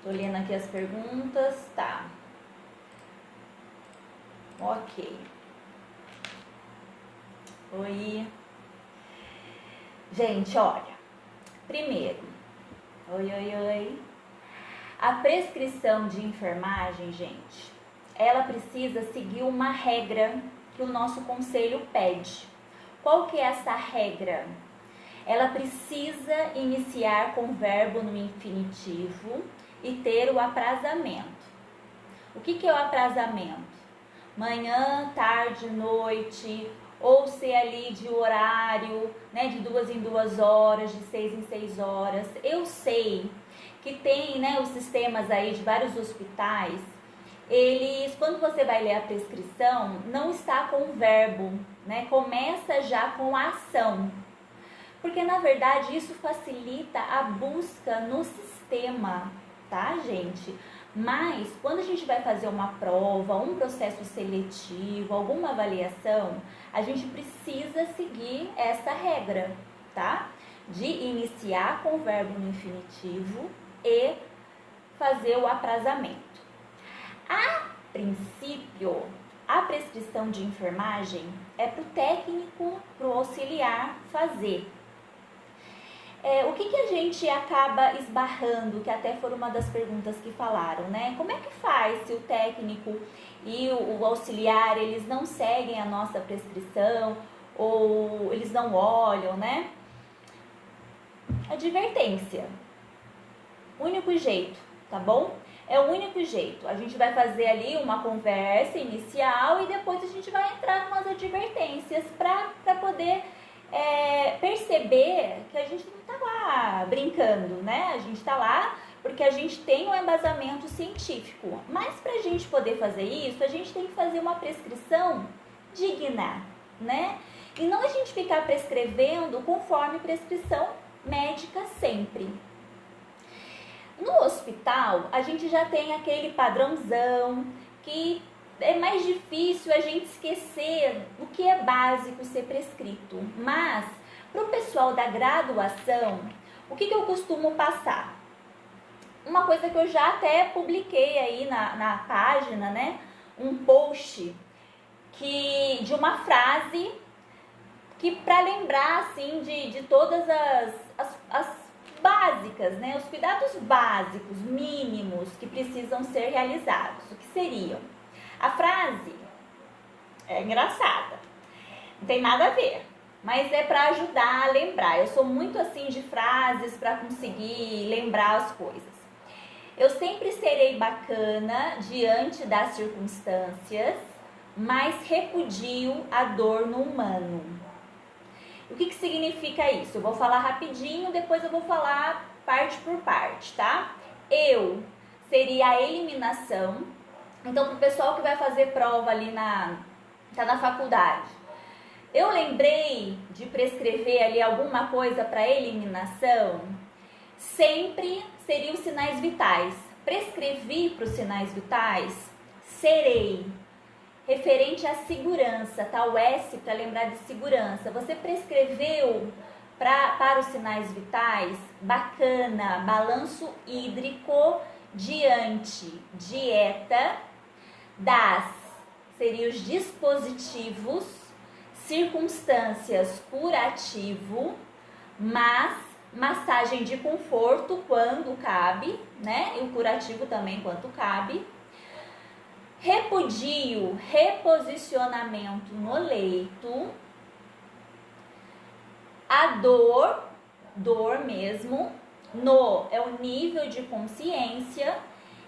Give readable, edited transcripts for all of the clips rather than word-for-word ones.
Tô lendo aqui as perguntas, tá. Ok. Oi. Gente, olha. Primeiro, oi. A prescrição de enfermagem, gente, ela precisa seguir uma regra que o nosso conselho pede. Qual que é essa regra? Ela precisa iniciar com verbo no infinitivo e ter o aprazamento. O que é o aprazamento? Manhã, tarde, noite, ou ser ali de horário, né, de 2 em 2 horas, de 6 em 6 horas. Eu sei que tem, né, os sistemas aí de vários hospitais, eles, quando você vai ler a prescrição, não está com o verbo, né, começa já com a ação. Porque, na verdade, isso facilita a busca no sistema, tá, gente? Mas, quando a gente vai fazer uma prova, um processo seletivo, alguma avaliação, a gente precisa seguir essa regra, tá? De iniciar com o verbo no infinitivo e fazer o aprazamento. A princípio, a prescrição de enfermagem é para o técnico, para o auxiliar fazer. O que a gente acaba esbarrando, que até foi uma das perguntas que falaram, né? Como é que faz se o técnico e o auxiliar, eles não seguem a nossa prescrição ou eles não olham, né? Advertência. Único jeito, tá bom? É o único jeito. A gente vai fazer ali uma conversa inicial e depois a gente vai entrar com as advertências para poder perceber que a gente não está lá brincando, né? A gente está lá porque a gente tem um embasamento científico. Mas para a gente poder fazer isso, a gente tem que fazer uma prescrição digna, né? E não a gente ficar prescrevendo conforme prescrição médica sempre. No hospital, a gente já tem aquele padrãozão que é mais difícil a gente esquecer o que é básico ser prescrito. Mas, para o pessoal da graduação, o que eu costumo passar? Uma coisa que eu já até publiquei aí na página, né? Um post de uma frase que para lembrar, assim, de todas as básicas, né? Os cuidados básicos, mínimos, que precisam ser realizados. O que seriam? A frase é engraçada, não tem nada a ver, mas é para ajudar a lembrar. Eu sou muito assim de frases para conseguir lembrar as coisas. Eu sempre serei bacana diante das circunstâncias, mas repudio a dor no humano. O que significa isso? Eu vou falar rapidinho, depois eu vou falar parte por parte, tá? Eu seria a eliminação. Então, para o pessoal que vai fazer prova ali tá na faculdade, eu lembrei de prescrever ali alguma coisa para eliminação, sempre seriam os sinais vitais. Prescrevi para os sinais vitais, serei. Referente à segurança, tá? O S para lembrar de segurança. Você prescreveu para os sinais vitais, bacana, balanço hídrico, diante, dieta, das, seriam os dispositivos, circunstâncias, curativo, mas, massagem de conforto quando cabe, né? E o curativo também quando cabe. Repudio, reposicionamento no leito. A dor mesmo. No é o nível de consciência.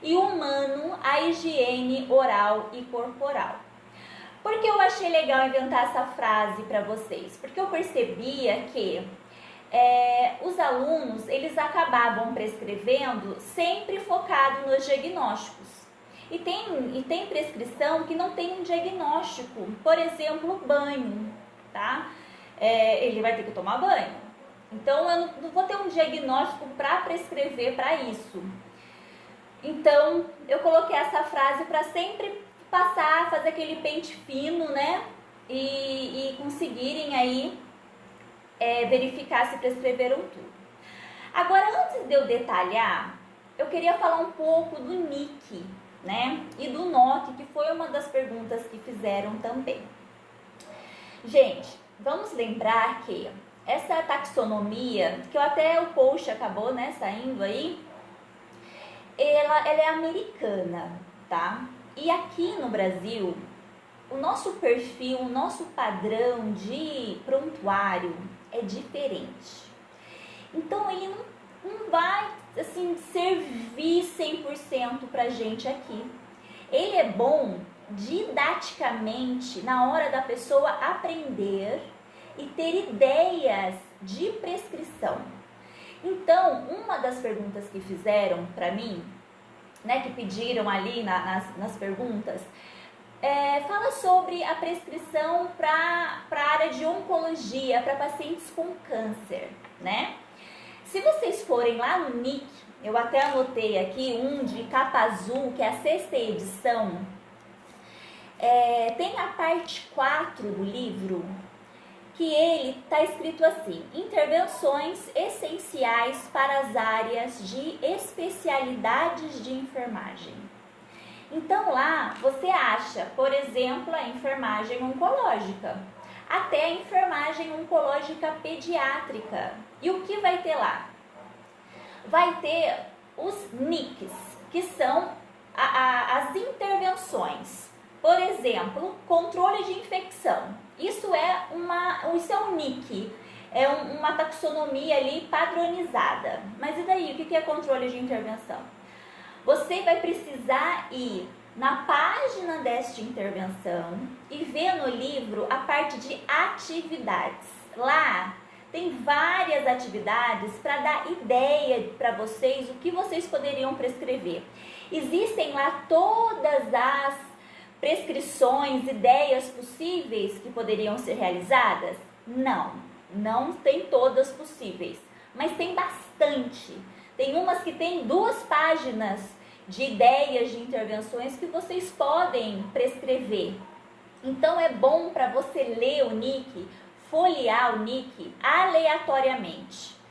E humano, a higiene oral e corporal. Por que eu achei legal inventar essa frase para vocês? Porque eu percebia que os alunos, eles acabavam prescrevendo sempre focado nos diagnósticos. E tem prescrição que não tem um diagnóstico. Por exemplo, banho, tá? Ele vai ter que tomar banho. Então, eu não vou ter um diagnóstico para prescrever para isso. Então, eu coloquei essa frase para sempre passar, fazer aquele pente fino, né? E conseguirem aí verificar se prescreveram tudo. Agora, antes de eu detalhar eu queria falar um pouco do NIC, né? E do NOC, que foi uma das perguntas que fizeram também. Gente, vamos lembrar que essa taxonomia, que até o post acabou, né, saindo aí, ela é americana, tá? E aqui no Brasil, o nosso perfil, o nosso padrão de prontuário é diferente. Então, ele não vai, assim, servir 100% pra gente aqui. Ele é bom didaticamente na hora da pessoa aprender e ter ideias de prescrição. Então, uma das perguntas que fizeram para mim, né, que pediram ali nas perguntas, fala sobre a prescrição para a área de oncologia, para pacientes com câncer, né? Se vocês forem lá no NIC, eu até anotei aqui um de capa azul, que é a 6ª edição, tem a parte 4 do livro, que ele está escrito assim: intervenções essenciais para as áreas de especialidades de enfermagem. Então lá você acha, por exemplo, a enfermagem oncológica, até a enfermagem oncológica pediátrica. E o que vai ter lá? Vai ter os NICs, que são as intervenções. Por exemplo, controle de infecção. Isso é um NIC, é uma taxonomia ali padronizada. Mas e daí, o que é controle de intervenção? Você vai precisar ir na página desta intervenção e ver no livro a parte de atividades. Lá tem várias atividades para dar ideia para vocês o que vocês poderiam prescrever. Existem lá todas as prescrições, ideias possíveis que poderiam ser realizadas? Não tem todas possíveis, mas tem bastante. Tem umas que tem 2 páginas de ideias de intervenções que vocês podem prescrever. Então é bom para você ler o NIC, folhear o NIC aleatoriamente.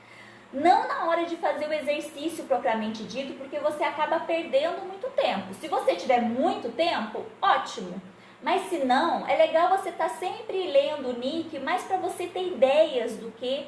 Não na hora de fazer o exercício propriamente dito, porque você acaba perdendo muito tempo. Se você tiver muito tempo, ótimo. Mas se não, é legal você estar sempre lendo o NIC, mais para você ter ideias do que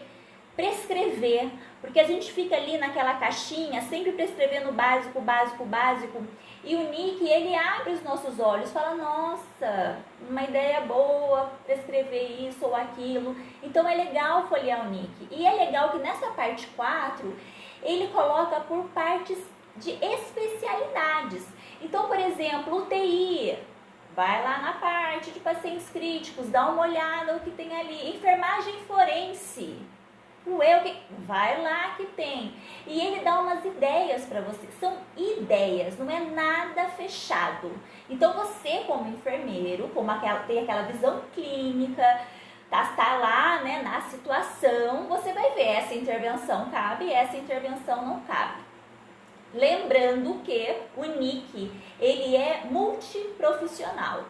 prescrever. Porque a gente fica ali naquela caixinha, sempre prescrevendo básico, básico, básico. E o NIC, ele abre os nossos olhos, fala, nossa, uma ideia boa, prescrever isso ou aquilo. Então é legal folhear o NIC. E é legal que nessa parte 4, ele coloca por partes de especialidades. Então, por exemplo, UTI, vai lá na parte de pacientes críticos, dá uma olhada no que tem ali. Enfermagem forense, vai lá que tem. E ele dá umas ideias para você. São ideias, não é nada fechado. Então você, como enfermeiro, tem aquela visão clínica, tá lá, né, na situação, você vai ver essa intervenção cabe, essa intervenção não cabe. Lembrando que o NIC, ele é multiprofissional.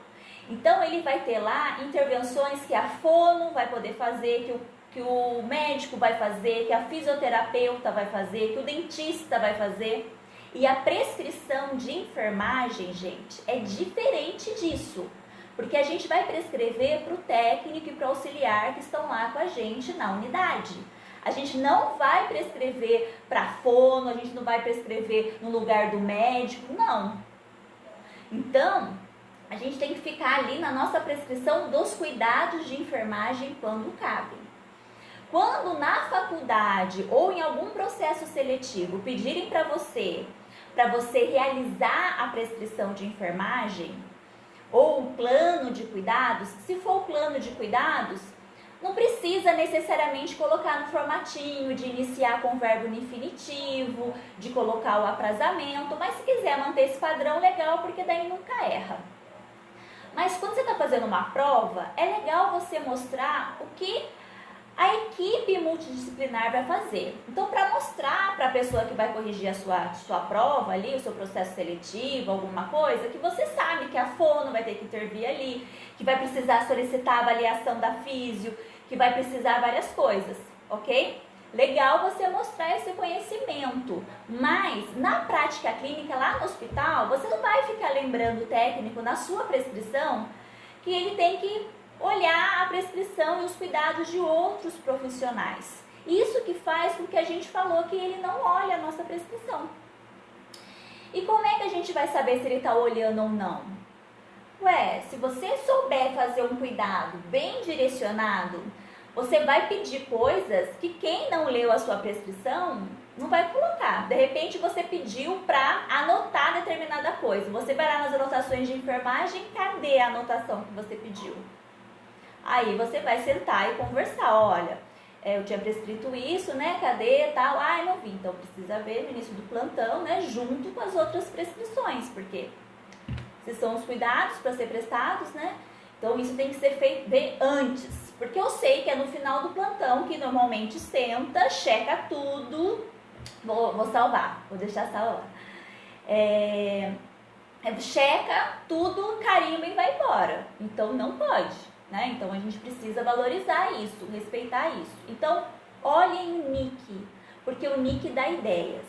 Então ele vai ter lá intervenções que a fono vai poder fazer, que o médico vai fazer, que a fisioterapeuta vai fazer, que o dentista vai fazer. E a prescrição de enfermagem, gente, é diferente disso. Porque a gente vai prescrever para o técnico e para o auxiliar que estão lá com a gente na unidade. A gente não vai prescrever para fono, a gente não vai prescrever no lugar do médico, não. Então, a gente tem que ficar ali na nossa prescrição dos cuidados de enfermagem quando cabe. Quando na faculdade ou em algum processo seletivo pedirem para você realizar a prescrição de enfermagem ou um plano de cuidados, se for o plano de cuidados, não precisa necessariamente colocar no formatinho de iniciar com o verbo no infinitivo, de colocar o aprazamento, mas se quiser manter esse padrão, legal, porque daí nunca erra. Mas quando você está fazendo uma prova, é legal você mostrar o que a equipe multidisciplinar vai fazer. Então, para mostrar para a pessoa que vai corrigir a sua prova ali, o seu processo seletivo, alguma coisa, que você sabe que a fono vai ter que intervir ali, que vai precisar solicitar a avaliação da físio, que vai precisar várias coisas, ok? Legal você mostrar esse conhecimento, mas na prática clínica lá no hospital, você não vai ficar lembrando o técnico na sua prescrição que ele tem que olhar a prescrição e os cuidados de outros profissionais. Isso que faz com que a gente falou que ele não olha a nossa prescrição. E como é que a gente vai saber se ele está olhando ou não? Ué, se você souber fazer um cuidado bem direcionado, você vai pedir coisas que quem não leu a sua prescrição não vai colocar. De repente você pediu para anotar determinada coisa. Você vai lá nas anotações de enfermagem, cadê a anotação que você pediu? Aí você vai sentar e conversar, olha, eu tinha prescrito isso, né, cadê, tal, não vi, então precisa ver no início do plantão, né, junto com as outras prescrições, porque esses são os cuidados para ser prestados, né, então isso tem que ser feito antes, porque eu sei que é no final do plantão que normalmente senta, checa tudo, vou salvar, vou deixar salvar, checa tudo, carimba e vai embora, então não pode. Né? Então a gente precisa valorizar isso, respeitar isso. Então, olhem o NIC, porque o NIC dá ideias.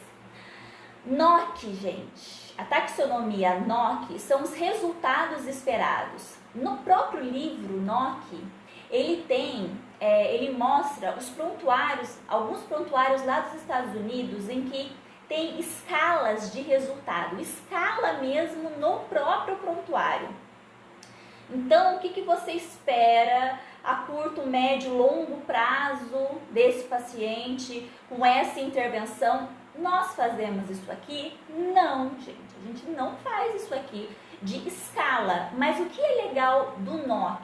NOC, gente, a taxonomia NOC são os resultados esperados. No próprio livro NOC, ele mostra os prontuários, alguns prontuários lá dos Estados Unidos, em que tem escalas de resultado, escala mesmo no próprio prontuário. Então, o que você espera a curto, médio, longo prazo desse paciente com essa intervenção? Nós fazemos isso aqui? Não, gente, a gente não faz isso aqui de escala. Mas o que é legal do NOC?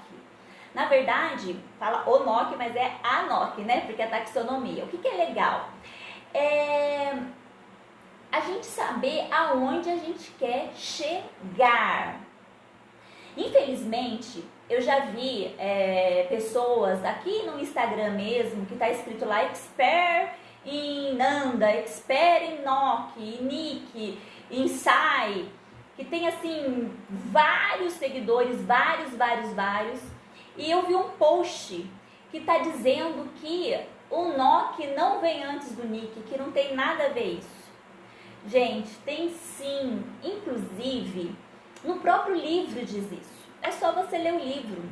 Na verdade, fala o NOC, mas é a NOC, né? Porque é a taxonomia. O que é legal? A gente saber aonde a gente quer chegar. Infelizmente, eu já vi pessoas aqui no Instagram mesmo, que está escrito lá expert em Nanda, expert em NOC, em NIC, em SAI, que tem assim vários seguidores, vários, e eu vi um post que está dizendo que o NOC não vem antes do NIC, que não tem nada a ver isso. Gente, tem sim, inclusive no próprio livro diz isso. É só você ler o livro.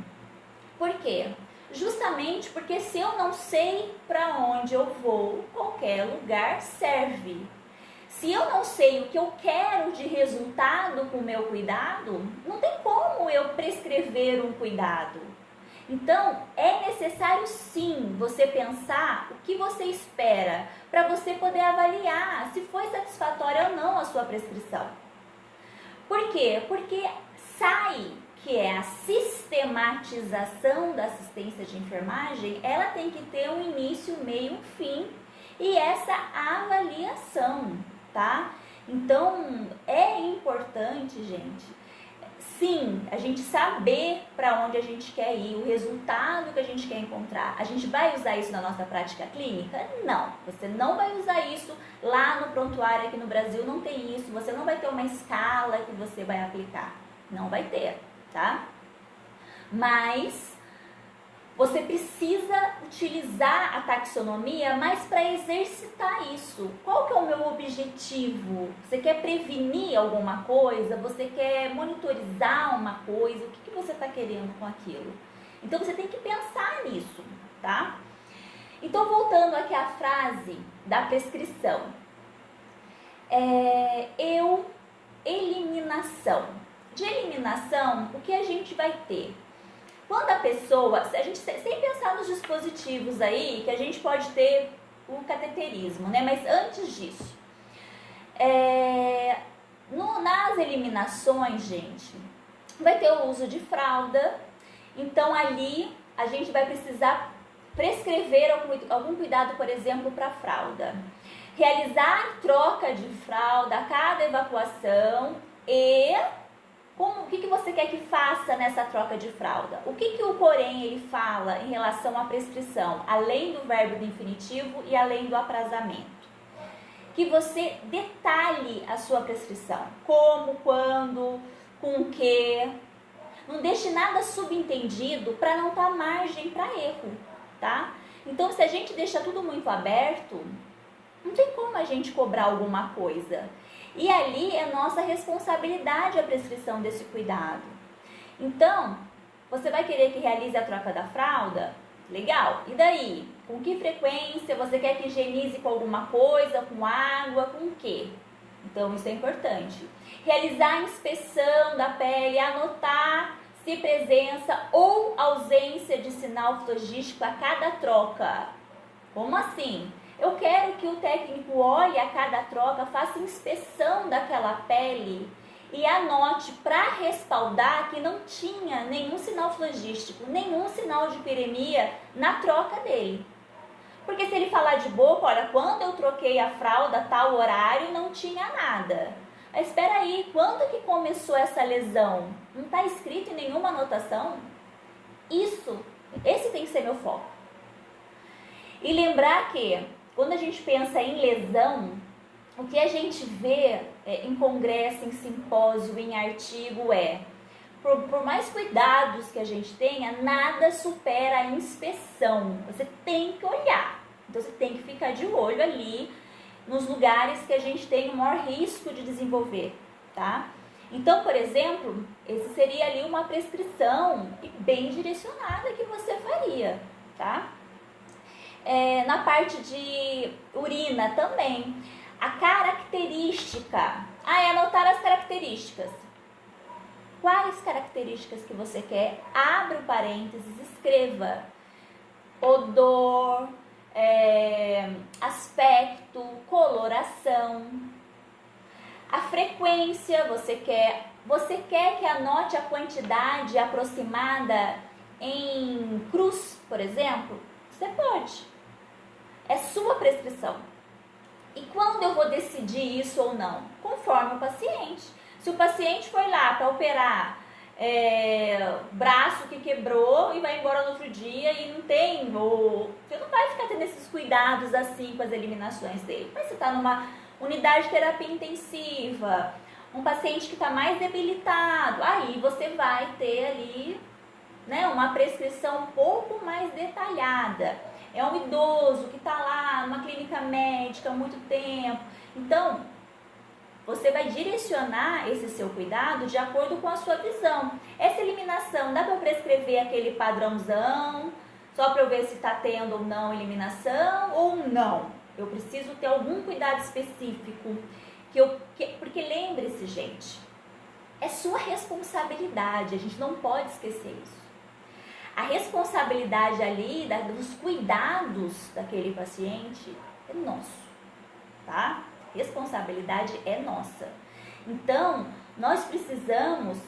Por quê? Justamente porque se eu não sei para onde eu vou, qualquer lugar serve. Se eu não sei o que eu quero de resultado com o meu cuidado, não tem como eu prescrever um cuidado. Então, é necessário sim você pensar o que você espera para você poder avaliar se foi satisfatória ou não a sua prescrição. Por quê? Porque SAI, que é a sistematização da assistência de enfermagem, ela tem que ter um início, meio, fim e essa avaliação, tá? Então, é importante, gente, sim, a gente saber para onde a gente quer ir, o resultado que a gente quer encontrar. A gente vai usar isso na nossa prática clínica? Não, você não vai usar isso lá no prontuário aqui no Brasil, não tem isso, você não vai ter uma escala que você vai aplicar, não vai ter, tá? Mas você precisa utilizar a taxonomia, mas para exercitar isso. Qual que é o meu objetivo? Você quer prevenir alguma coisa? Você quer monitorizar uma coisa? O que você está querendo com aquilo? Então, você tem que pensar nisso, tá? Então, voltando aqui à frase da prescrição. Eliminação. De eliminação, o que a gente vai ter? Quando a pessoa, a gente sem pensar nos dispositivos aí, que a gente pode ter o cateterismo, né? Mas antes disso, nas eliminações, gente, vai ter o uso de fralda. Então ali a gente vai precisar prescrever algum cuidado, por exemplo, para a fralda. Realizar troca de fralda a cada evacuação e o que você quer que faça nessa troca de fralda? O que o porém ele fala em relação à prescrição, além do verbo do infinitivo e além do aprazamento? Que você detalhe a sua prescrição. Como, quando, com o que. Não deixe nada subentendido para não dar margem para erro, tá? Então, se a gente deixa tudo muito aberto, não tem como a gente cobrar alguma coisa. E ali é nossa responsabilidade a prescrição desse cuidado. Então, você vai querer que realize a troca da fralda? Legal. E daí? Com que frequência? Você quer que higienize com alguma coisa, com água, com o quê? Então, isso é importante. Realizar a inspeção da pele, anotar se presença ou ausência de sinal flogístico a cada troca. Como assim? Eu quero que o técnico olhe a cada troca, faça inspeção daquela pele e anote para respaldar que não tinha nenhum sinal flogístico, nenhum sinal de piremia na troca dele. Porque se ele falar de boca, olha, quando eu troquei a fralda, tal horário, não tinha nada. Mas espera aí, quando que começou essa lesão? Não está escrito em nenhuma anotação? Esse tem que ser meu foco. E lembrar que, quando a gente pensa em lesão, o que a gente vê em congresso, em simpósio, em artigo por mais cuidados que a gente tenha, nada supera a inspeção. Você tem que olhar. Então, você tem que ficar de olho ali nos lugares que a gente tem o maior risco de desenvolver, tá? Então, por exemplo, esse seria ali uma prescrição bem direcionada que você faria, tá? Na parte de urina também, a característica. Anotar as características. Quais características que você quer? Abre o parênteses, escreva. Odor, aspecto, coloração. A frequência, você quer que anote a quantidade aproximada em cruz, por exemplo? Você pode. É sua prescrição. E quando eu vou decidir isso ou não? Conforme o paciente. Se o paciente foi lá para operar braço que quebrou e vai embora no outro dia e não tem, você não vai ficar tendo esses cuidados assim com as eliminações dele. Mas você está numa unidade de terapia intensiva, um paciente que está mais debilitado, aí você vai ter ali, né, uma prescrição um pouco mais detalhada. É um idoso que está lá numa clínica médica há muito tempo. Então, você vai direcionar esse seu cuidado de acordo com a sua visão. Essa eliminação, dá para eu prescrever aquele padrãozão, só para eu ver se está tendo ou não eliminação ou não? Eu preciso ter algum cuidado específico. Porque lembre-se, gente, é sua responsabilidade, a gente não pode esquecer isso. A responsabilidade ali dos cuidados daquele paciente é nosso, tá? Responsabilidade é nossa. Então, nós precisamos,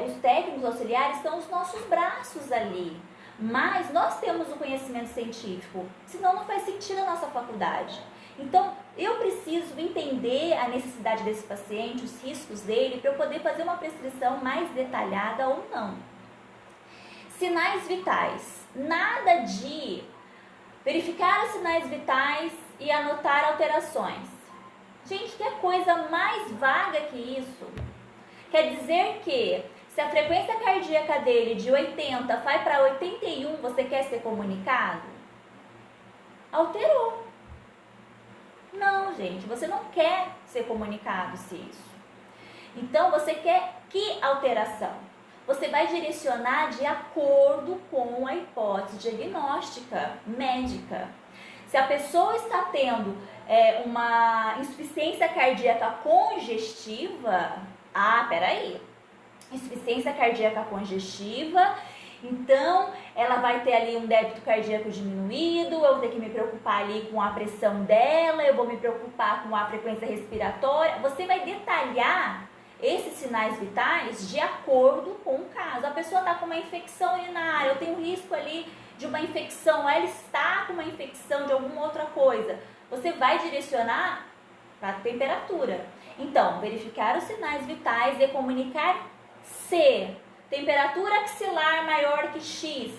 os técnicos auxiliares são os nossos braços ali, mas nós temos o conhecimento científico, senão não faz sentido a nossa faculdade. Então, eu preciso entender a necessidade desse paciente, os riscos dele, para eu poder fazer uma prescrição mais detalhada ou não. Sinais vitais. Nada de verificar os sinais vitais e anotar alterações. Gente, que coisa mais vaga que isso? Quer dizer que se a frequência cardíaca dele de 80 vai para 81, você quer ser comunicado? Alterou. Não, gente, você não quer ser comunicado se isso. Então, você quer que alteração? Você vai direcionar de acordo com a hipótese diagnóstica médica. Se a pessoa está tendo uma insuficiência cardíaca congestiva, peraí, insuficiência cardíaca congestiva, então ela vai ter ali um débito cardíaco diminuído, eu vou ter que me preocupar ali com a pressão dela, eu vou me preocupar com a frequência respiratória. Você vai detalhar esses sinais vitais de acordo com o caso. A pessoa está com uma infecção urinária, eu tenho risco ali de uma infecção, ela está com uma infecção de alguma outra coisa. Você vai direcionar para a temperatura. Então, verificar os sinais vitais e comunicar se temperatura axilar maior que X,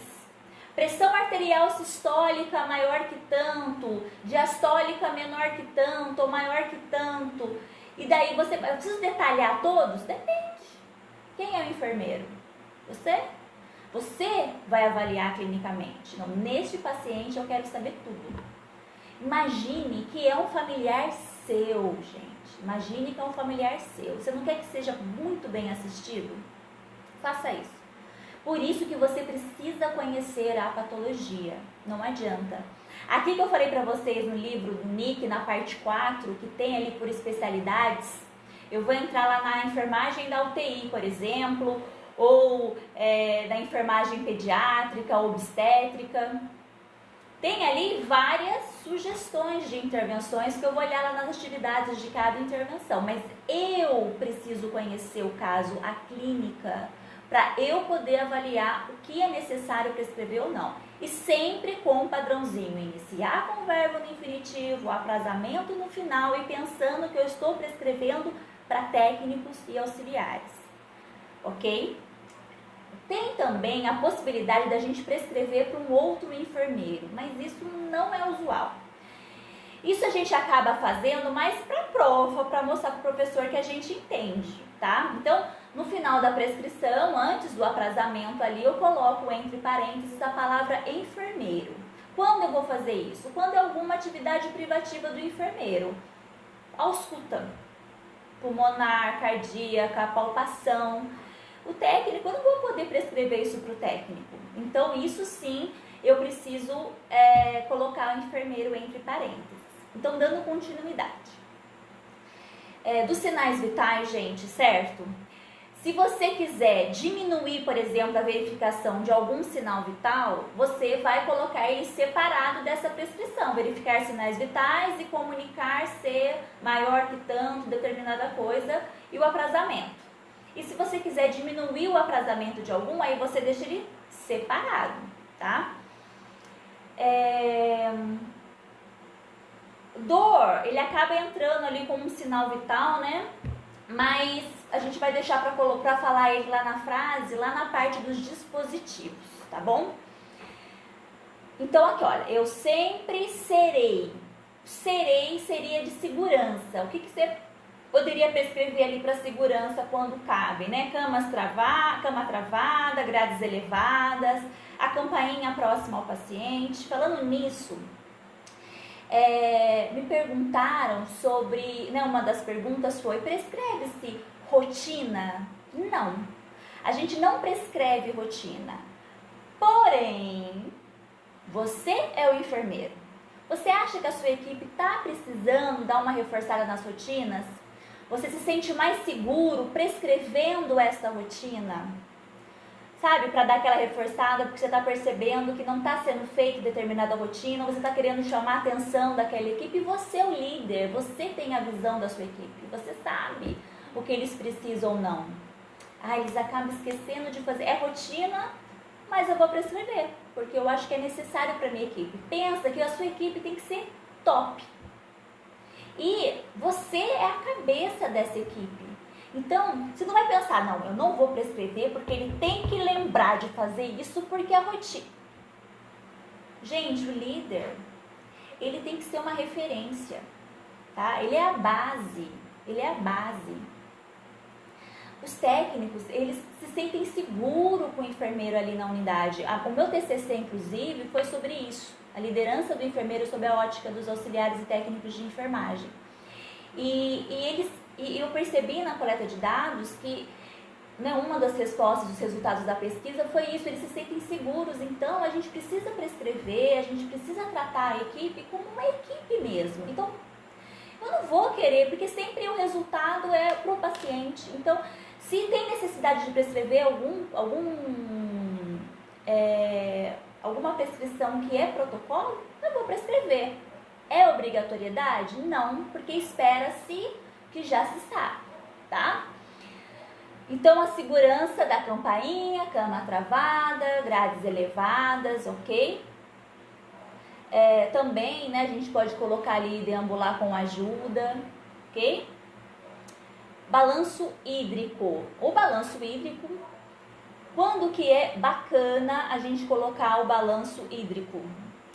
pressão arterial sistólica maior que tanto, diastólica menor que tanto ou maior que tanto. E daí eu preciso detalhar todos? Depende. Quem é o enfermeiro? Você? Você vai avaliar clinicamente. Não, neste paciente eu quero saber tudo. Imagine que é um familiar seu, gente. Imagine que é um familiar seu. Você não quer que seja muito bem assistido? Faça isso. Por isso que você precisa conhecer a patologia. Não adianta. Aqui que eu falei para vocês no livro do Nick, na parte 4, que tem ali por especialidades, eu vou entrar lá na enfermagem da UTI, por exemplo, ou da enfermagem pediátrica, obstétrica. Tem ali várias sugestões de intervenções que eu vou olhar lá nas atividades de cada intervenção, mas eu preciso conhecer o caso, a clínica, para eu poder avaliar o que é necessário prescrever ou não. E sempre com um padrãozinho, iniciar com o verbo no infinitivo, aprazamento no final e pensando que eu estou prescrevendo para técnicos e auxiliares, ok? Tem também a possibilidade da gente prescrever para um outro enfermeiro, mas isso não é usual. Isso a gente acaba fazendo mais para prova, para mostrar para o professor que a gente entende, tá? Então, no final da prescrição, antes do aprazamento ali, eu coloco entre parênteses a palavra enfermeiro. Quando eu vou fazer isso? Quando é alguma atividade privativa do enfermeiro. Ausculta, pulmonar, cardíaca, palpação. O técnico, eu não vou poder prescrever isso para o técnico. Então, isso sim, eu preciso colocar o enfermeiro entre parênteses. Então, dando continuidade. Dos sinais vitais, gente, certo? Se você quiser diminuir, por exemplo, a verificação de algum sinal vital, você vai colocar ele separado dessa prescrição. Verificar sinais vitais e comunicar ser maior que tanto, determinada coisa, e o aprazamento. E se você quiser diminuir o aprazamento de algum, aí você deixa ele separado, tá? Dor, ele acaba entrando ali como um sinal vital, né? Mas a gente vai deixar para falar ele lá na frase, lá na parte dos dispositivos, tá bom? Então aqui, olha, eu sempre serei. Serei seria de segurança. O que você poderia prescrever ali para segurança quando cabe, né? Cama travada, grades elevadas, a campainha próxima ao paciente. Falando nisso, me perguntaram sobre, né, uma das perguntas foi, prescreve-se rotina? Não, a gente não prescreve rotina, porém, você é o enfermeiro, você acha que a sua equipe está precisando dar uma reforçada nas rotinas? Você se sente mais seguro prescrevendo essa rotina? Sabe, para dar aquela reforçada, porque você está percebendo que não está sendo feita determinada rotina, você está querendo chamar a atenção daquela equipe, e você é o líder, você tem a visão da sua equipe, você sabe o que eles precisam ou não. Eles acabam esquecendo de fazer, é rotina, mas eu vou prescrever, porque eu acho que é necessário para a minha equipe. Pensa que a sua equipe tem que ser top. E você é a cabeça dessa equipe. Então, você não vai pensar, não, eu não vou prescrever porque ele tem que lembrar de fazer isso porque é a rotina. Gente, o líder, ele tem que ser uma referência, tá? Ele é a base, Os técnicos, eles se sentem seguros com o enfermeiro ali na unidade. O meu TCC, inclusive, foi sobre isso. A liderança do enfermeiro sob a ótica dos auxiliares e técnicos de enfermagem. E eu percebi na coleta de dados que, né, uma das respostas dos resultados da pesquisa foi isso, eles se sentem seguros, então a gente precisa prescrever, a gente precisa tratar a equipe como uma equipe mesmo. Então, eu não vou querer, porque sempre o resultado é para o paciente. Então, se tem necessidade de prescrever alguma prescrição que é protocolo, eu vou prescrever. É obrigatoriedade? Não, porque espera-se que já se sabe, tá? Então, a segurança da campainha, cama travada, grades elevadas, ok? Também, né, a gente pode colocar ali, deambular com ajuda, ok? Balanço hídrico. O balanço hídrico, quando que é bacana a gente colocar o balanço hídrico?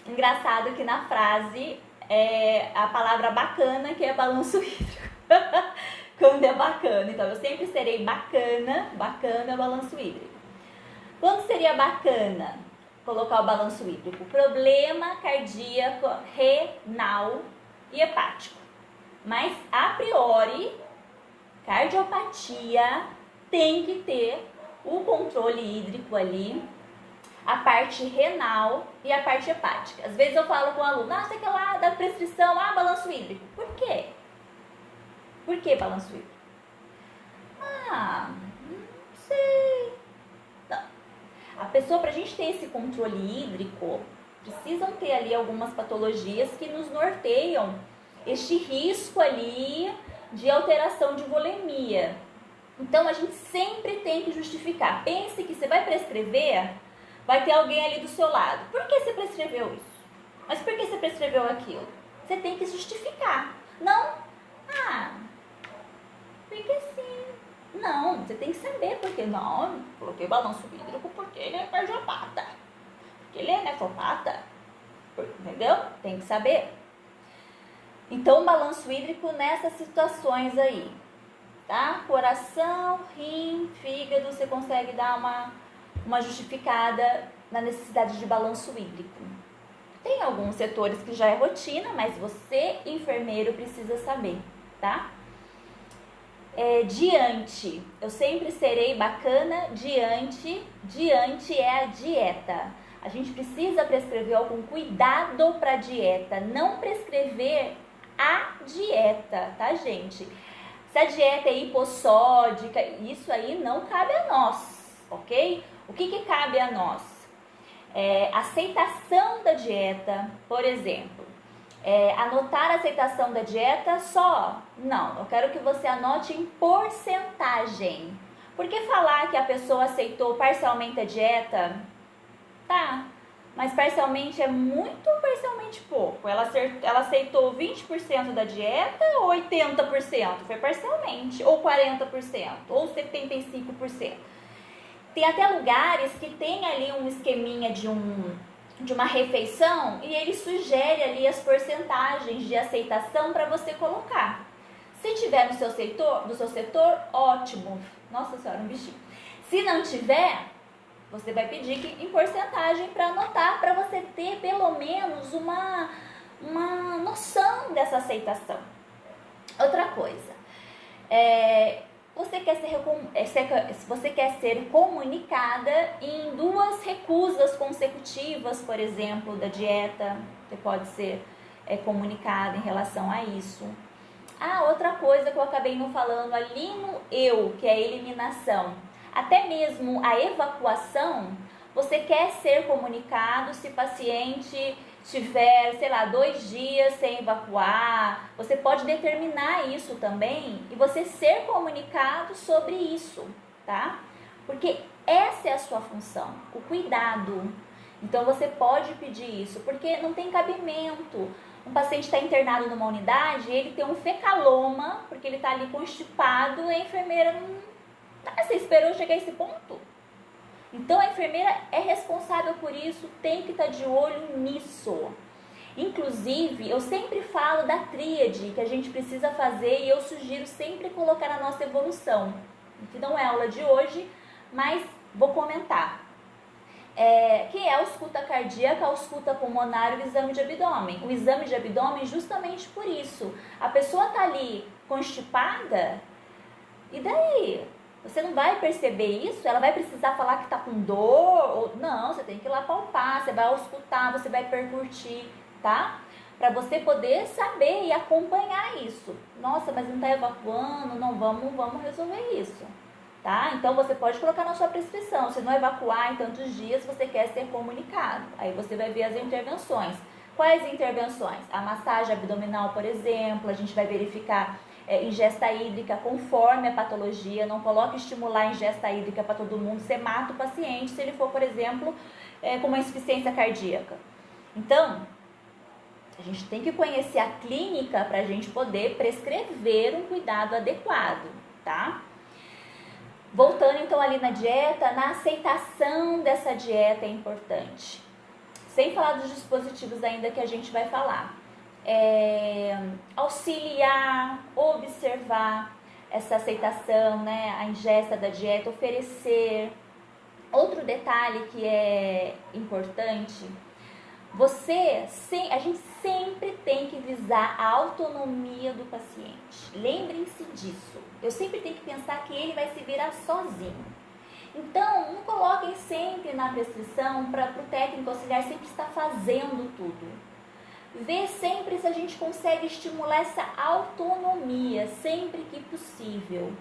Engraçado que na frase é a palavra bacana que é balanço hídrico. Quando é bacana. Então, eu sempre serei bacana, balanço hídrico. Quando seria bacana colocar o balanço hídrico? Problema cardíaco, renal e hepático. Mas, a priori, cardiopatia tem que ter o controle hídrico ali, a parte renal e a parte hepática. Às vezes eu falo com o aluno, sei que lá da prescrição, balanço hídrico. Por quê? Por que balanço hídrico? Não sei. Não. A pessoa, pra gente ter esse controle hídrico, precisam ter ali algumas patologias que nos norteiam este risco ali de alteração de volemia. Então, a gente sempre tem que justificar. Pense que você vai prescrever, vai ter alguém ali do seu lado. Por que você prescreveu isso? Mas por que você prescreveu aquilo? Você tem que justificar. Não, porque sim. Não, você tem que saber por que. Não, coloquei balanço hídrico porque ele é cardiopata. Porque ele é nefropata. Entendeu? Tem que saber. Então, balanço hídrico nessas situações aí, tá? Coração, rim, fígado, você consegue dar uma justificada na necessidade de balanço hídrico. Tem alguns setores que já é rotina, mas você, enfermeiro, precisa saber, tá? Diante, eu sempre serei bacana, diante é a dieta. A gente precisa prescrever algum cuidado para a dieta, não prescrever a dieta, tá, gente? Se a dieta é hipossódica, isso aí não cabe a nós, ok? O que cabe a nós? Aceitação da dieta, por exemplo. Anotar a aceitação da dieta só? Não, eu quero que você anote em porcentagem. Porque falar que a pessoa aceitou parcialmente a dieta, tá, mas parcialmente é muito parcialmente pouco. Ela aceitou 20% da dieta ou 80%? Foi parcialmente. Ou 40%, ou 75%. Tem até lugares que tem ali um esqueminha de uma refeição e ele sugere ali as porcentagens de aceitação para você colocar. Se tiver no seu setor, ótimo. Nossa senhora, um bichinho. Se não tiver, você vai pedir que, em porcentagem para anotar, para você ter pelo menos uma noção dessa aceitação. Outra coisa, você quer ser comunicada em 2 recusas consecutivas, por exemplo, da dieta, você pode ser comunicada em relação a isso. Outra coisa que eu acabei não falando ali no que é a eliminação. Até mesmo a evacuação, você quer ser comunicado se o paciente tiver, 2 dias sem evacuar. Você pode determinar isso também e você ser comunicado sobre isso, tá? Porque essa é a sua função, o cuidado. Então, você pode pedir isso, porque não tem cabimento. Um paciente está internado numa unidade e ele tem um fecaloma, porque ele está ali constipado, e a enfermeira não... Você esperou chegar a esse ponto? Então, a enfermeira é responsável por isso, tem que estar de olho nisso. Inclusive, eu sempre falo da tríade que a gente precisa fazer e eu sugiro sempre colocar na nossa evolução. Que não é aula de hoje, mas vou comentar. Que é a ausculta cardíaca, a ausculta pulmonar e o exame de abdômen. O exame de abdômen justamente por isso. A pessoa está ali constipada, e daí? Você não vai perceber isso? Ela vai precisar falar que está com dor? Não, você tem que ir lá palpar, você vai auscultar, você vai percutir, tá? Para você poder saber e acompanhar isso. Nossa, mas não está evacuando, não, vamos resolver isso, tá? Então, você pode colocar na sua prescrição. Se não evacuar em tantos dias, você quer ser comunicado. Aí você vai ver as intervenções. Quais intervenções? A massagem abdominal, por exemplo, a gente vai verificar ingesta hídrica conforme a patologia. Não coloque estimular a ingesta hídrica para todo mundo, você mata o paciente se ele for, por exemplo, com uma insuficiência cardíaca. Então, a gente tem que conhecer a clínica para a gente poder prescrever um cuidado adequado, tá? Voltando então ali na dieta, na aceitação dessa dieta é importante. Sem falar dos dispositivos ainda que a gente vai falar. Auxiliar, observar essa aceitação, né? A ingesta da dieta, oferecer Outro detalhe que é importante, a gente sempre tem que visar a autonomia do paciente. Lembrem-se disso. Eu sempre tenho que pensar que ele vai se virar sozinho. Então, não coloquem sempre na prescrição para o técnico auxiliar sempre estar fazendo tudo. Vê sempre se a gente consegue estimular essa autonomia, sempre que possível.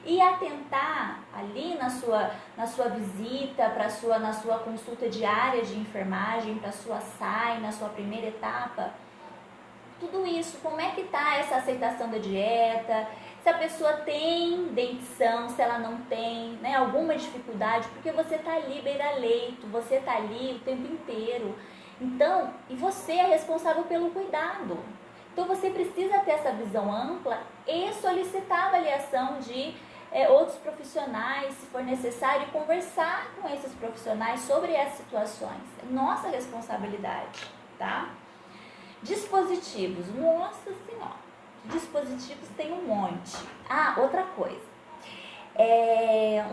E atentar ali na sua visita, na sua consulta diária de enfermagem, para a sua SAI, na sua primeira etapa, tudo isso, como é que está essa aceitação da dieta, se a pessoa tem dentição, se ela não tem, né, alguma dificuldade, porque você está ali beira-leito, você está ali o tempo inteiro. Então, e você é responsável pelo cuidado. Então, você precisa ter essa visão ampla e solicitar a avaliação de outros profissionais, se for necessário, e conversar com esses profissionais sobre essas situações. É nossa responsabilidade, tá? Dispositivos, nossa senhora, dispositivos tem um monte. Ah, outra coisa,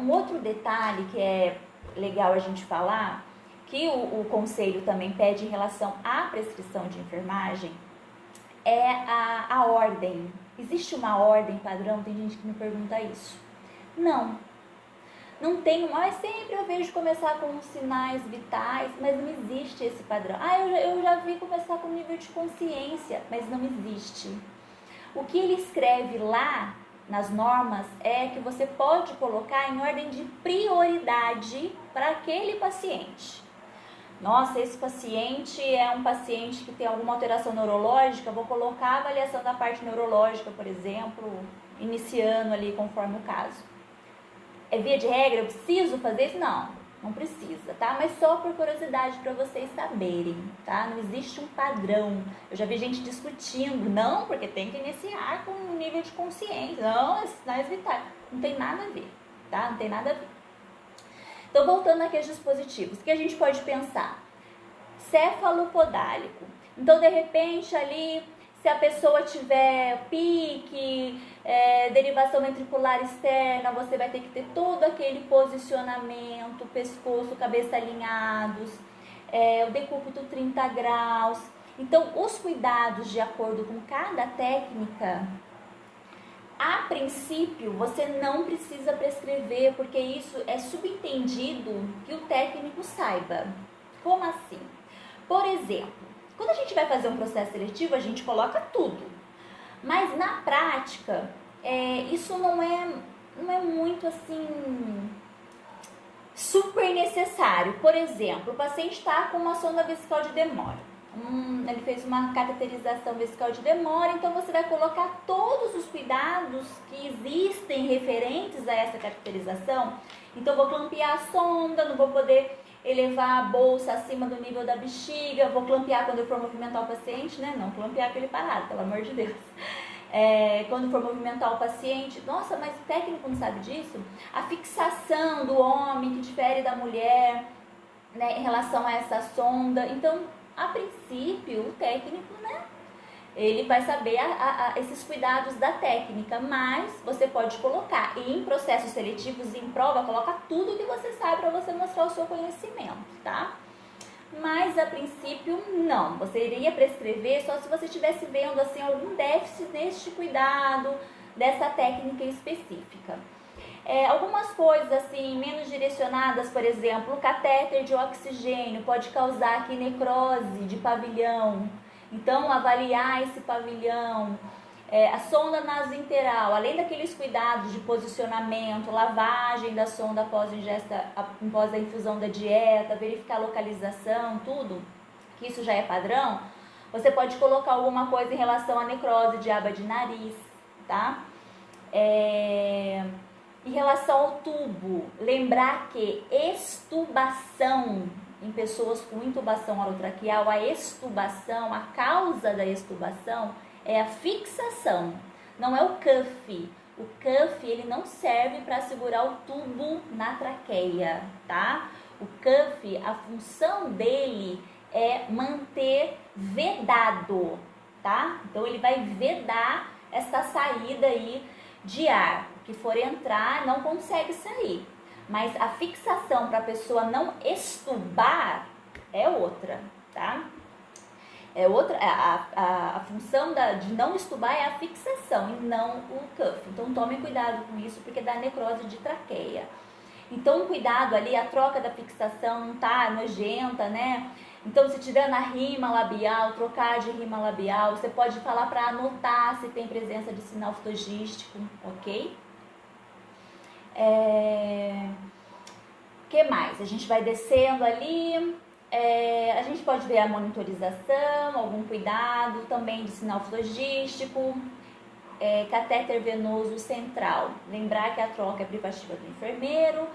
um outro detalhe que é legal a gente falar, que o conselho também pede em relação à prescrição de enfermagem, é a ordem. Existe uma ordem padrão? Tem gente que me pergunta isso. Não tem, mas sempre eu vejo começar com os sinais vitais, mas não existe esse padrão. Eu já vi começar com nível de consciência, mas não existe. O que ele escreve lá nas normas é que você pode colocar em ordem de prioridade para aquele paciente. Nossa, esse paciente é um paciente que tem alguma alteração neurológica, vou colocar a avaliação da parte neurológica, por exemplo, iniciando ali conforme o caso. É via de regra, eu preciso fazer isso? Não precisa, tá? Mas só por curiosidade para vocês saberem, tá? Não existe um padrão. Eu já vi gente discutindo, não, porque tem que iniciar com um nível de consciência. Não, é sinais vitais. Não tem nada a ver, tá? Não tem nada a ver. Então, voltando aqui aos dispositivos, o que a gente pode pensar? Cefalopodálico. Então, de repente, ali, se a pessoa tiver pique, derivação ventricular externa, você vai ter que ter todo aquele posicionamento, pescoço, cabeça alinhados, o decúbito 30 graus. Então, os cuidados de acordo com cada técnica, a princípio, você não precisa prescrever, porque isso é subentendido que o técnico saiba. Como assim? Por exemplo, quando a gente vai fazer um processo seletivo, a gente coloca tudo. Mas na prática, isso não é muito assim super necessário. Por exemplo, o paciente está com uma sonda vesical de demora. Ele fez uma cateterização vesical de demora, então você vai colocar todos os cuidados que existem referentes a essa cateterização. Então, vou clampear a sonda, não vou poder elevar a bolsa acima do nível da bexiga, vou clampear quando eu for movimentar o paciente, né? Não clampear aquele parado, pelo amor de Deus. Quando for movimentar o paciente, nossa, mas o técnico não sabe disso? A fixação do homem que difere da mulher, né, em relação a essa sonda. Então, a princípio, o técnico, né, ele vai saber esses cuidados da técnica, mas você pode colocar, e em processos seletivos, em prova, coloca tudo que você sabe para você mostrar o seu conhecimento, tá? Mas, a princípio, não. Você iria prescrever só se você estivesse vendo, assim, algum déficit neste cuidado, dessa técnica específica. Algumas coisas assim menos direcionadas, por exemplo, o catéter de oxigênio pode causar aqui necrose de pavilhão, então avaliar esse pavilhão, a sonda nasointeral, além daqueles cuidados de posicionamento, lavagem da sonda após a infusão da dieta, verificar a localização, tudo, que isso já é padrão, você pode colocar alguma coisa em relação à necrose de aba de nariz, tá? Em relação ao tubo, lembrar que extubação, em pessoas com intubação orotraqueal, a extubação, a causa da extubação é a fixação, não é o cuff. O cuff, ele não serve para segurar o tubo na traqueia, tá? O cuff, a função dele é manter vedado, tá? Então, ele vai vedar essa saída aí de ar, que for entrar, não consegue sair. Mas a fixação para a pessoa não estubar é outra, tá? É outra, a função de não estubar é a fixação e não o cuff. Então tomem cuidado com isso, porque dá necrose de traqueia. Então cuidado ali, a troca da fixação não tá nojenta, né? Então se tiver na rima labial, trocar de rima labial, você pode falar para anotar se tem presença de sinal fotogístico, ok? Que mais? A gente vai descendo ali, a gente pode ver a monitorização, algum cuidado também de sinal flogístico, catéter venoso central. Lembrar que a troca é privativa do enfermeiro.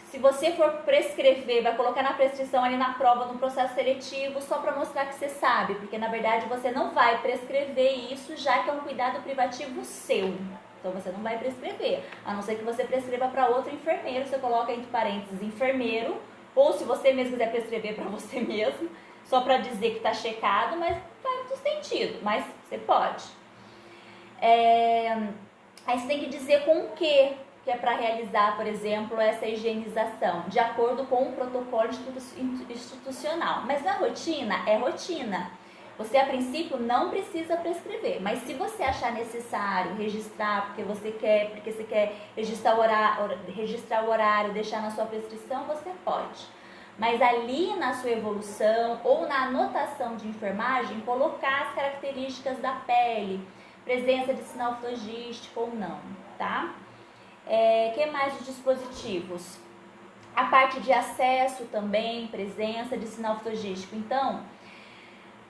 Se você for prescrever, vai colocar na prescrição ali na prova, no processo seletivo, só para mostrar que você sabe, porque na verdade você não vai prescrever isso, já que é um cuidado privativo seu. Então você não vai prescrever, a não ser que você prescreva para outro enfermeiro, você coloca entre parênteses enfermeiro, ou se você mesmo quiser prescrever para você mesmo, só para dizer que está checado, mas faz muito sentido, mas você pode. Aí você tem que dizer com o que é para realizar, por exemplo, essa higienização, de acordo com o protocolo institucional. Mas na rotina, é rotina. Você, a princípio, não precisa prescrever, mas se você achar necessário registrar, porque você quer registrar o horário, deixar na sua prescrição, você pode. Mas ali na sua evolução ou na anotação de enfermagem, colocar as características da pele, presença de sinal flogístico ou não, tá? Que mais de dispositivos? A parte de acesso também, presença de sinal flogístico. Então,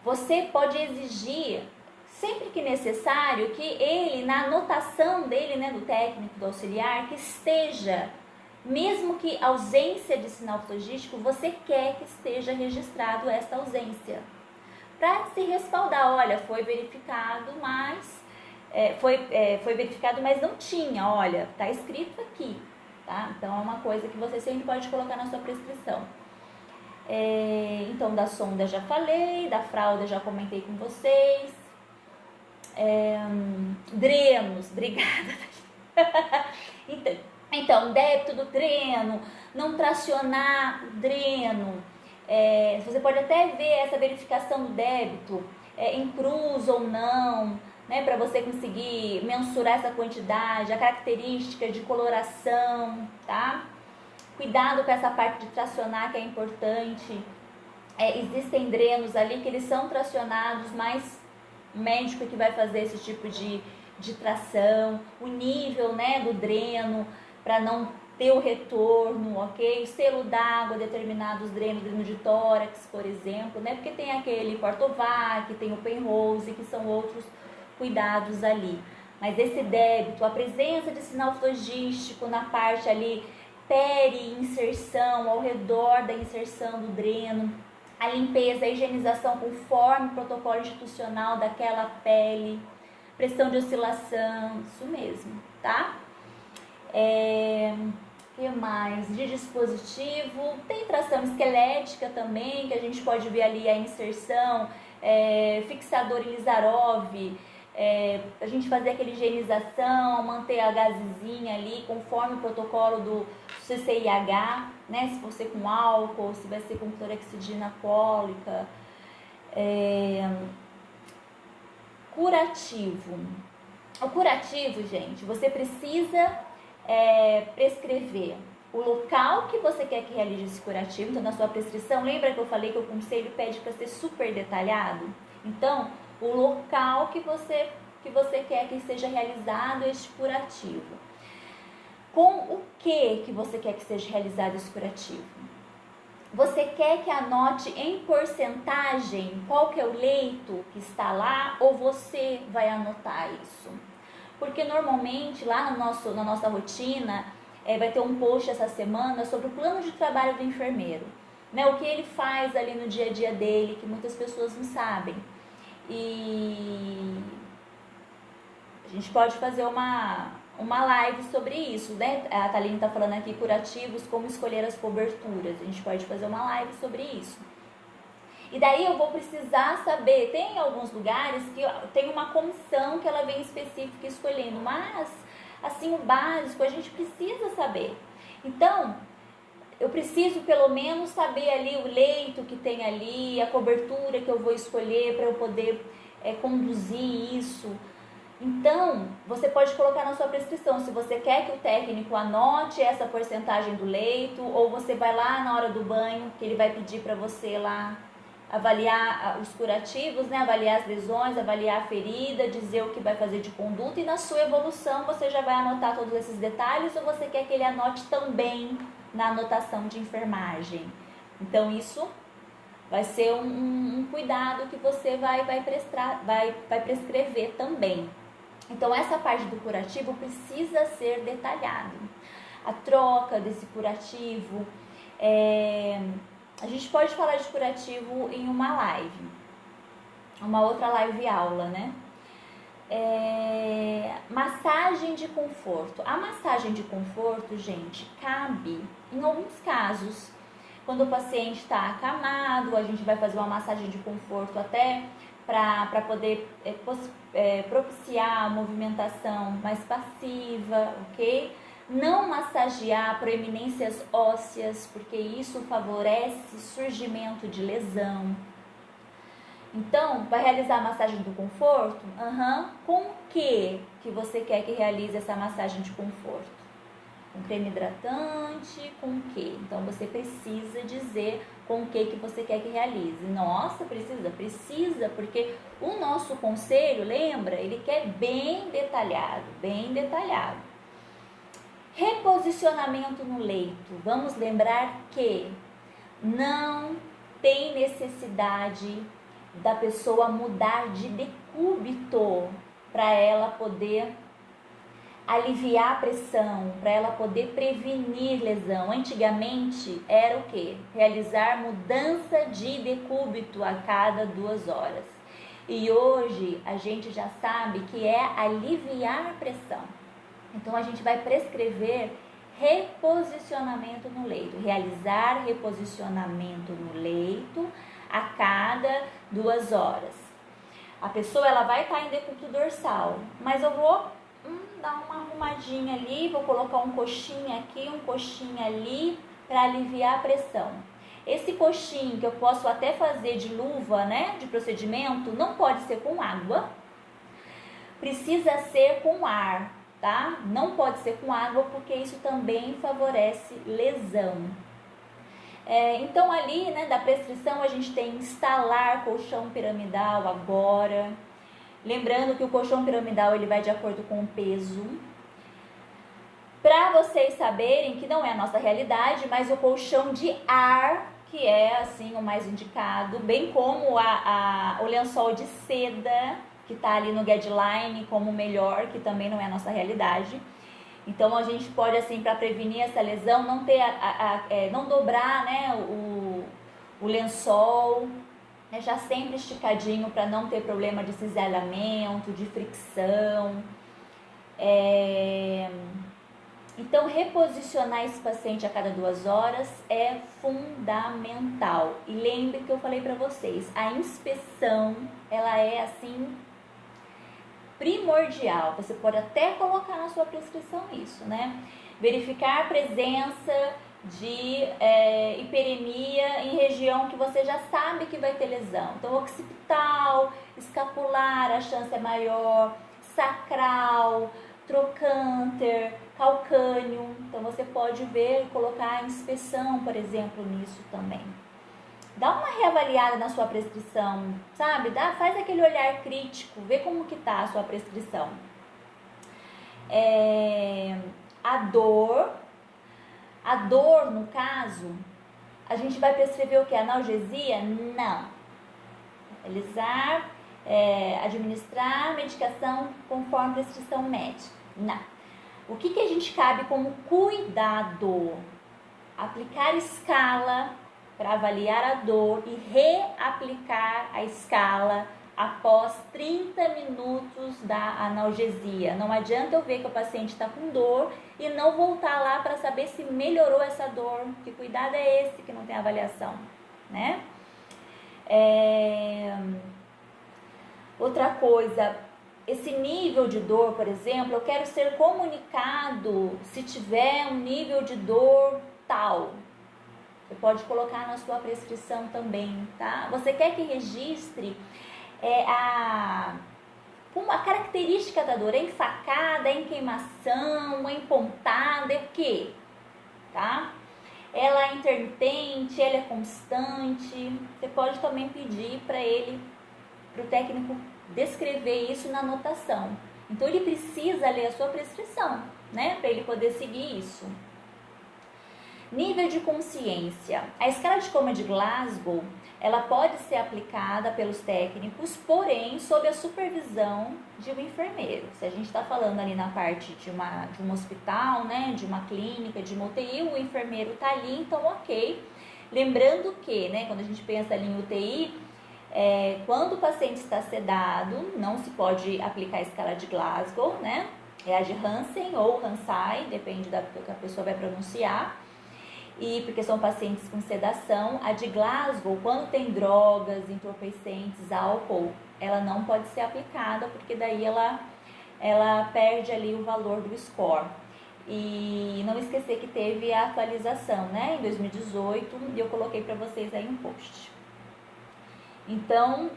você pode exigir, sempre que necessário, que ele, na anotação dele, né, do técnico, do auxiliar, que esteja, mesmo que ausência de sinal flogístico, você quer que esteja registrado esta ausência. Para se respaldar, olha, foi verificado, mas foi verificado, mas não tinha, olha, tá escrito aqui, tá? Então é uma coisa que você sempre pode colocar na sua prescrição. Então da sonda já falei, da fralda já comentei com vocês. Drenos, obrigada. Então, débito do dreno, não tracionar o dreno. Você pode até ver essa verificação do débito em cruz ou não, né, para você conseguir mensurar essa quantidade, a característica de coloração, tá? Cuidado com essa parte de tracionar, que é importante. Existem drenos ali que eles são tracionados, mas o médico que vai fazer esse tipo de tração, o nível, né, do dreno, para não ter o retorno, ok? O selo d'água, determinados drenos, dreno de tórax, por exemplo, né? Porque tem aquele Portovac, tem o Penrose, que são outros cuidados ali. Mas esse débito, a presença de sinal flogístico na parte ali peri-inserção, ao redor da inserção do dreno, a limpeza, a higienização conforme o protocolo institucional daquela pele, pressão de oscilação, isso mesmo, tá? Que mais? De dispositivo, tem tração esquelética também, que a gente pode ver ali a inserção, fixador Ilizarov, a gente fazer aquela higienização, manter a gazezinha ali, conforme o protocolo do CCIH, né? Se for ser com álcool, se vai ser com clorexidina alcoólica. Curativo. O curativo, gente, você precisa prescrever o local que você quer que realize esse curativo. Então, na sua prescrição, lembra que eu falei que o conselho pede para ser super detalhado? Então, o local que você quer que seja realizado este curativo. Com o que você quer que seja realizado esse curativo? Você quer que anote em porcentagem qual que é o leito que está lá, ou você vai anotar isso? Porque normalmente lá na nossa rotina vai ter um post essa semana sobre o plano de trabalho do enfermeiro, né? O que ele faz ali no dia a dia dele, que muitas pessoas não sabem. E a gente pode fazer uma live sobre isso, né? A Thaline está falando aqui, curativos, como escolher as coberturas. A gente pode fazer uma live sobre isso. E daí eu vou precisar saber, tem alguns lugares que tem uma comissão que ela vem específica escolhendo, mas assim, o básico a gente precisa saber. Então, eu preciso pelo menos saber ali o leito que tem ali, a cobertura que eu vou escolher para eu poder conduzir isso. Então, você pode colocar na sua prescrição se você quer que o técnico anote essa porcentagem do leito, ou você vai lá na hora do banho, que ele vai pedir para você lá avaliar os curativos, né? Avaliar as lesões, avaliar a ferida, dizer o que vai fazer de conduta, e na sua evolução você já vai anotar todos esses detalhes, ou você quer que ele anote também na anotação de enfermagem. Então isso vai ser um cuidado que você vai prescrever também. Então essa parte do curativo precisa ser detalhado. A troca desse curativo, a gente pode falar de curativo em uma live, uma outra live aula, né? Massagem de conforto. A massagem de conforto, gente, cabe em alguns casos. Quando o paciente está acamado, a gente vai fazer uma massagem de conforto até para poder propiciar a movimentação mais passiva, ok? Não massagear proeminências ósseas, porque isso favorece surgimento de lesão. Então, vai realizar a massagem do conforto? Com o que você quer que realize essa massagem de conforto? Com creme hidratante, com o quê? Então, você precisa dizer com o que você quer que realize. Nossa, precisa, porque o nosso conselho, lembra? Ele quer bem detalhado, bem detalhado. Reposicionamento no leito. Vamos lembrar que não tem necessidade da pessoa mudar de decúbito para ela poder aliviar a pressão, para ela poder prevenir lesão. Antigamente era o quê? Realizar mudança de decúbito a cada 2 horas. E hoje a gente já sabe que é aliviar a pressão. Então a gente vai prescrever reposicionamento no leito, realizar reposicionamento no leito a cada 2 horas. A pessoa ela vai estar em decúbito dorsal, mas eu vou dar uma arrumadinha ali, vou colocar um coxinha aqui, um coxinha ali, para aliviar a pressão. Esse coxinho que eu posso até fazer de luva, né, de procedimento, não pode ser com água, precisa ser com ar, tá? Não pode ser com água, porque isso também favorece lesão. Então ali, né, da prescrição a gente tem instalar colchão piramidal agora. Lembrando que o colchão piramidal ele vai de acordo com o peso. Para vocês saberem que não é a nossa realidade, mas o colchão de ar, que é assim o mais indicado, bem como o lençol de seda, que está ali no guideline como melhor, que também não é a nossa realidade. Então a gente pode, assim, para prevenir essa lesão, não ter não dobrar, né, o lençol, né, já sempre esticadinho para não ter problema de cisalhamento, de fricção. Então reposicionar esse paciente a cada 2 horas é fundamental. E lembre que eu falei para vocês, a inspeção ela é assim primordial. Você pode até colocar na sua prescrição isso, né? Verificar a presença de hiperemia em região que você já sabe que vai ter lesão. Então, occipital, escapular, a chance é maior, sacral, trocânter, calcâneo. Então, você pode ver e colocar a inspeção, por exemplo, nisso também. Dá uma reavaliada na sua prescrição, sabe? Faz aquele olhar crítico, vê como que tá a sua prescrição. A dor, no caso, a gente vai prescrever o que? Analgesia? Não. Realizar, administrar medicação conforme prescrição médica? Não. O que a gente cabe como cuidado? Aplicar escala para avaliar a dor e reaplicar a escala após 30 minutos da analgesia. Não adianta eu ver que o paciente está com dor e não voltar lá para saber se melhorou essa dor. Que cuidado é esse que não tem avaliação, né? Outra coisa, esse nível de dor, por exemplo, eu quero ser comunicado se tiver um nível de dor tal. Você pode colocar na sua prescrição também, tá? Você quer que registre a característica da dor, é enfacada, é em queimação, é empontada, é o quê? Tá? Ela é intermitente, ela é constante. Você pode também pedir para o técnico descrever isso na anotação. Então ele precisa ler a sua prescrição, né, para ele poder seguir isso. Nível de consciência. A escala de coma de Glasgow, ela pode ser aplicada pelos técnicos, porém sob a supervisão de um enfermeiro. Se a gente está falando ali na parte de um hospital, né, de uma clínica, de uma UTI, o enfermeiro está ali, então ok. Lembrando que, né, quando a gente pensa ali em UTI, quando o paciente está sedado, não se pode aplicar a escala de Glasgow, né? É a de Hansen ou Hansai, depende do que a pessoa vai pronunciar. E porque são pacientes com sedação, a de Glasgow, quando tem drogas, entorpecentes, álcool, ela não pode ser aplicada, porque daí ela perde ali o valor do score. E não esquecer que teve a atualização, né, em 2018, e eu coloquei para vocês aí um post. Então,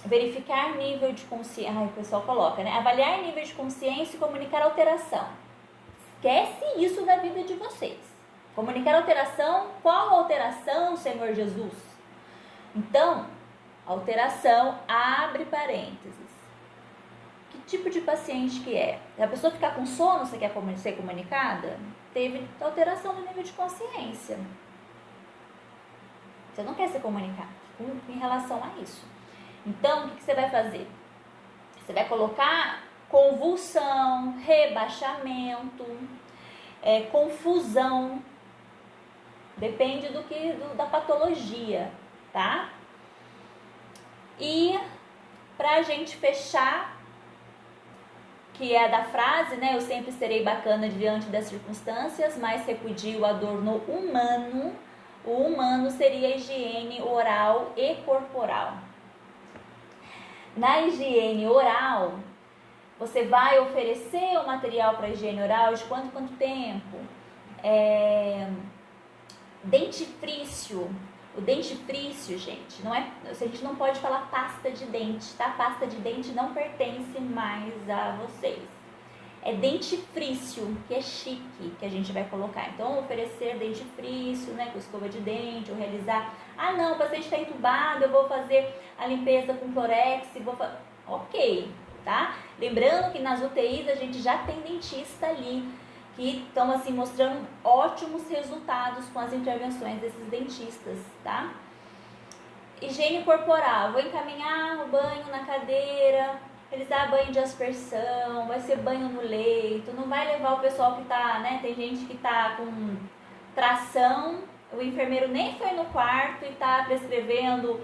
verificar nível de consciência, o pessoal coloca, né, avaliar nível de consciência e comunicar alteração. Esquece isso da vida de vocês. Comunicar alteração, qual alteração, Senhor Jesus? Então, alteração, abre parênteses. Que tipo de paciente que é? Se a pessoa ficar com sono, você quer ser comunicada? Teve alteração do nível de consciência. Você não quer ser comunicado em relação a isso. Então, o que você vai fazer? Você vai colocar convulsão, rebaixamento, confusão. Depende da patologia, tá? E pra gente fechar, que é da frase, né? Eu sempre serei bacana diante das circunstâncias, mas repudio a dor no humano. O humano seria a higiene oral e corporal. Na higiene oral, você vai oferecer o material para higiene oral de quanto tempo? Dentifrício. O dentifrício, gente, a gente não pode falar pasta de dente, tá? Pasta de dente não pertence mais a vocês. É dentifrício, que é chique, que a gente vai colocar. Então, oferecer dentifrício, né, com escova de dente, ou realizar... não, o paciente está entubado, eu vou fazer a limpeza com clorex, ok, tá? Lembrando que nas UTIs a gente já tem dentista ali, que estão assim mostrando ótimos resultados com as intervenções desses dentistas, tá? Higiene corporal, vou encaminhar o banho na cadeira, realizar banho de aspersão, vai ser banho no leito, não vai levar o pessoal que tá, né? Tem gente que tá com tração, o enfermeiro nem foi no quarto e tá prescrevendo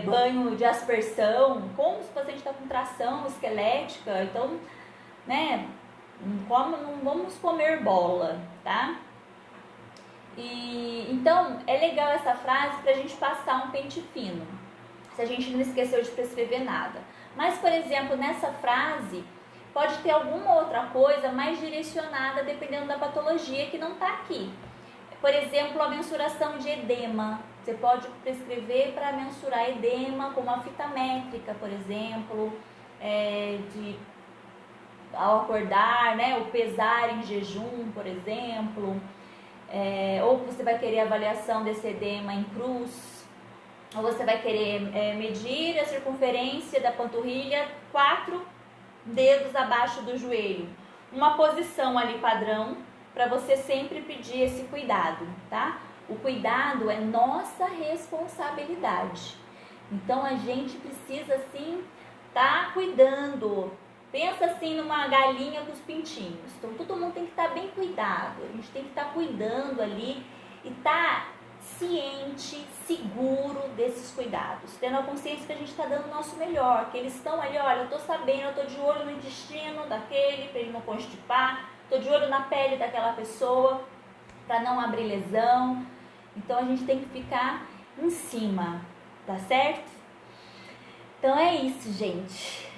banho de aspersão, como se o paciente está com tração esquelética, então, né? Não vamos comer bola, tá? Então, é legal essa frase pra gente passar um pente fino, se a gente não esqueceu de prescrever nada. Mas, por exemplo, nessa frase, pode ter alguma outra coisa mais direcionada, dependendo da patologia, que não tá aqui. Por exemplo, a mensuração de edema. Você pode prescrever para mensurar edema com uma fita métrica, por exemplo, ao acordar, né, o pesar em jejum, por exemplo, ou você vai querer avaliação desse edema em cruz, ou você vai querer medir a circunferência da panturrilha 4 dedos abaixo do joelho, uma posição ali padrão, para você sempre pedir esse cuidado, tá? O cuidado é nossa responsabilidade, então a gente precisa sim tá cuidando. Pensa assim numa galinha com os pintinhos. Então todo mundo tem que estar bem cuidado. A gente tem que estar cuidando ali e estar ciente, seguro desses cuidados. Tendo a consciência que a gente está dando o nosso melhor. Que eles estão ali, olha, eu estou sabendo, eu estou de olho no intestino daquele, para ele não constipar. Estou de olho na pele daquela pessoa, para não abrir lesão. Então a gente tem que ficar em cima, tá certo? Então é isso, gente.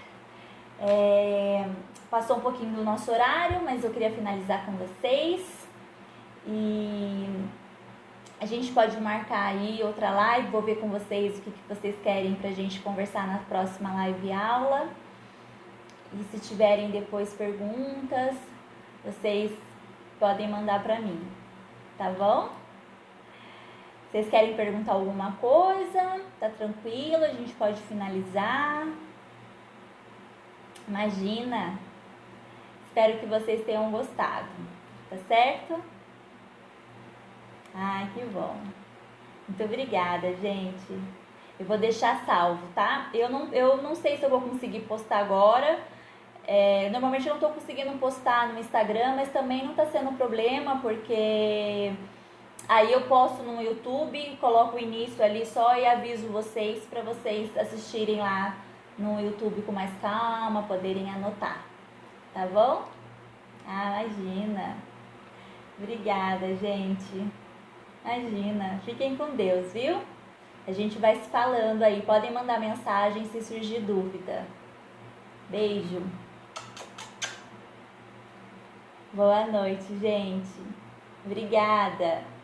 Passou um pouquinho do nosso horário, mas eu queria finalizar com vocês. E a gente pode marcar aí outra live, vou ver com vocês o que vocês querem pra gente conversar na próxima live aula. E se tiverem depois perguntas, vocês podem mandar pra mim, tá bom? Vocês querem perguntar alguma coisa? Tá tranquilo? A gente pode finalizar. Imagina! Espero que vocês tenham gostado, tá certo? Ai, que bom! Muito obrigada, gente. Eu vou deixar salvo, tá? Eu não sei se eu vou conseguir postar agora. Normalmente eu não tô conseguindo postar no Instagram, mas também não tá sendo problema, porque aí eu posto no YouTube, coloco o início ali só e aviso vocês para vocês assistirem lá no YouTube com mais calma, poderem anotar, tá bom? Ah, imagina. Obrigada, gente. Imagina. Fiquem com Deus, viu? A gente vai se falando aí. Podem mandar mensagem se surgir dúvida. Beijo. Boa noite, gente. Obrigada.